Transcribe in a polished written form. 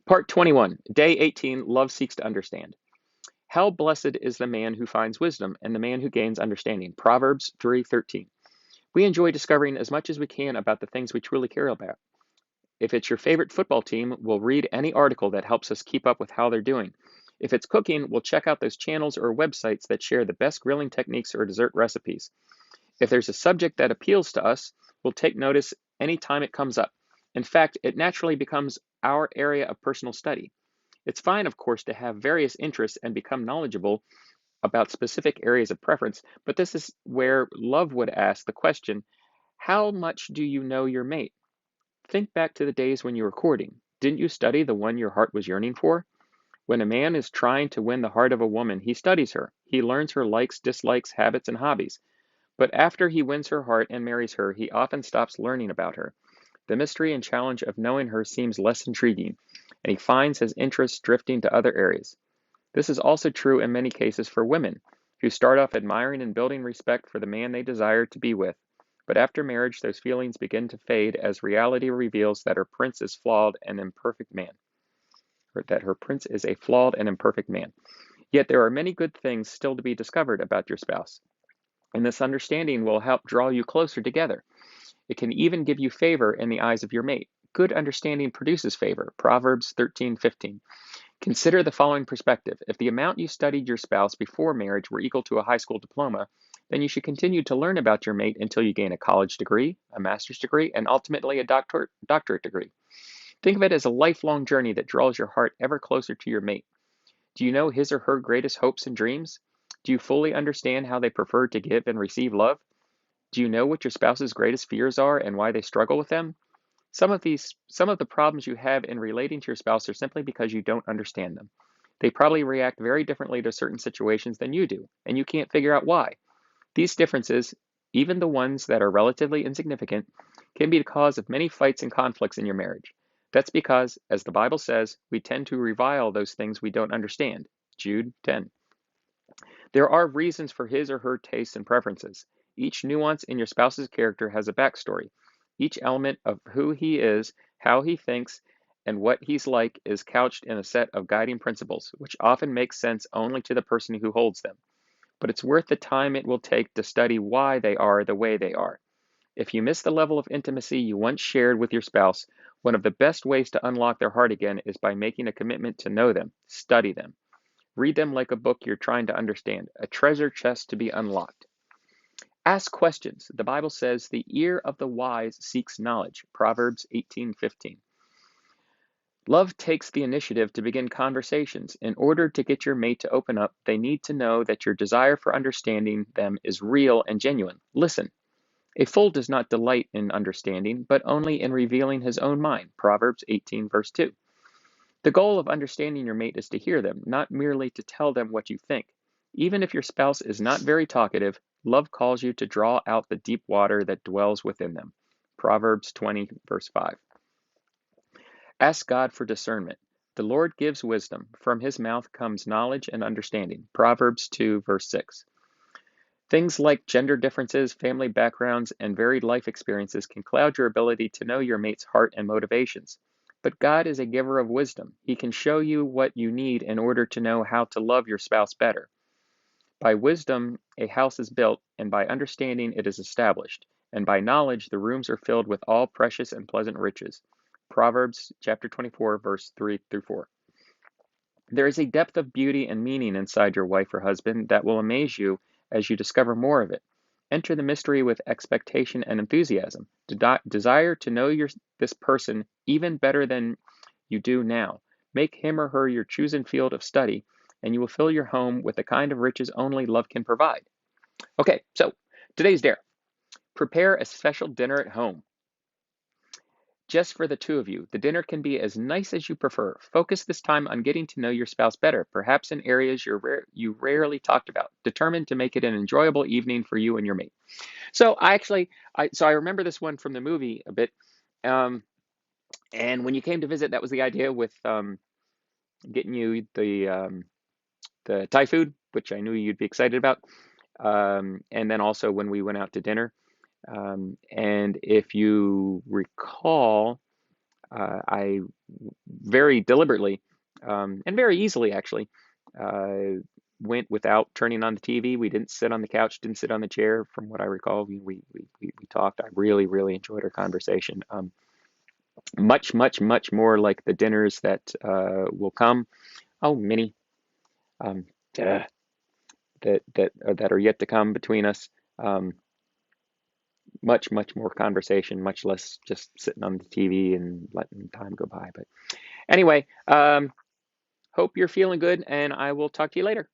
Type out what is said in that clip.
Part 21, Day 18, Love Seeks to Understand. How blessed is the man who finds wisdom and the man who gains understanding. Proverbs 3:13. We enjoy discovering as much as we can about the things we truly care about. If it's your favorite football team, we'll read any article that helps us keep up with how they're doing. If it's cooking, we'll check out those channels or websites that share the best grilling techniques or dessert recipes. If there's a subject that appeals to us, we'll take notice anytime it comes up. In fact, it naturally becomes our area of personal study. It's fine, of course, to have various interests and become knowledgeable about specific areas of preference, but this is where love would ask the question, how much do you know your mate? Think back to the days when you were courting. Didn't you study the one your heart was yearning for? When a man is trying to win the heart of a woman, he studies her. He learns her likes, dislikes, habits, and hobbies. But after he wins her heart and marries her, he often stops learning about her. The mystery and challenge of knowing her seems less intriguing, and he finds his interests drifting to other areas. This is also true in many cases for women, who start off admiring and building respect for the man they desire to be with. But after marriage, those feelings begin to fade as reality reveals that her prince is flawed and imperfect man, or that her prince is a flawed and imperfect man. Yet there are many good things still to be discovered about your spouse, and this understanding will help draw you closer together. It can even give you favor in the eyes of your mate. Good understanding produces favor. Proverbs 13:15. Consider the following perspective. If the amount you studied your spouse before marriage were equal to a high school diploma, then you should continue to learn about your mate until you gain a college degree, a master's degree, and ultimately a doctorate degree. Think of it as a lifelong journey that draws your heart ever closer to your mate. Do you know his or her greatest hopes and dreams? Do you fully understand how they prefer to give and receive love? Do you know what your spouse's greatest fears are and why they struggle with them? Some of the problems you have in relating to your spouse are simply because you don't understand them. They probably react very differently to certain situations than you do, and you can't figure out why. These differences, even the ones that are relatively insignificant, can be the cause of many fights and conflicts in your marriage. That's because, as the Bible says, we tend to revile those things we don't understand. Jude 10. There are reasons for his or her tastes and preferences. Each nuance in your spouse's character has a backstory. Each element of who he is, how he thinks, and what he's like is couched in a set of guiding principles, which often make sense only to the person who holds them. But it's worth the time it will take to study why they are the way they are. If you miss the level of intimacy you once shared with your spouse, one of the best ways to unlock their heart again is by making a commitment to know them, study them. Read them like a book you're trying to understand, a treasure chest to be unlocked. Ask questions. The Bible says the ear of the wise seeks knowledge. Proverbs 18:15. Love takes the initiative to begin conversations. In order to get your mate to open up, they need to know that your desire for understanding them is real and genuine. Listen. A fool does not delight in understanding, but only in revealing his own mind. Proverbs 18, verse 2. The goal of understanding your mate is to hear them, not merely to tell them what you think. Even if your spouse is not very talkative, love calls you to draw out the deep water that dwells within them. Proverbs 20, verse 5. Ask God for discernment. The Lord gives wisdom. From his mouth comes knowledge and understanding. Proverbs 2, verse 6. Things like gender differences, family backgrounds, and varied life experiences can cloud your ability to know your mate's heart and motivations. But God is a giver of wisdom. He can show you what you need in order to know how to love your spouse better. By wisdom, a house is built, and by understanding, it is established. And by knowledge, the rooms are filled with all precious and pleasant riches. Proverbs chapter 24, verse 3 through 4. There is a depth of beauty and meaning inside your wife or husband that will amaze you as you discover more of it. Enter the mystery with expectation and enthusiasm. Desire to know this person even better than you do now. Make him or her your chosen field of study, and you will fill your home with the kind of riches only love can provide. Okay, so today's dare. Prepare a special dinner at home. Just for the two of you. The dinner can be as nice as you prefer. Focus this time on getting to know your spouse better, perhaps in areas you rarely talked about. Determined to make it an enjoyable evening for you and your mate. So I remember this one from the movie a bit. And when you came to visit, that was the idea with getting you the Thai food, which I knew you'd be excited about. And then also when we went out to dinner. And if you recall, I very deliberately and very easily, actually, went without turning on the TV. We didn't sit on the couch, didn't sit on the chair. From what I recall, we talked. I really, really enjoyed our conversation. Much, much, much more like the dinners that will come. Oh, many um, that that are yet to come between us. Um, Much, much more conversation, much less just sitting on the TV and letting time go by. But anyway, hope you're feeling good, and I will talk to you later.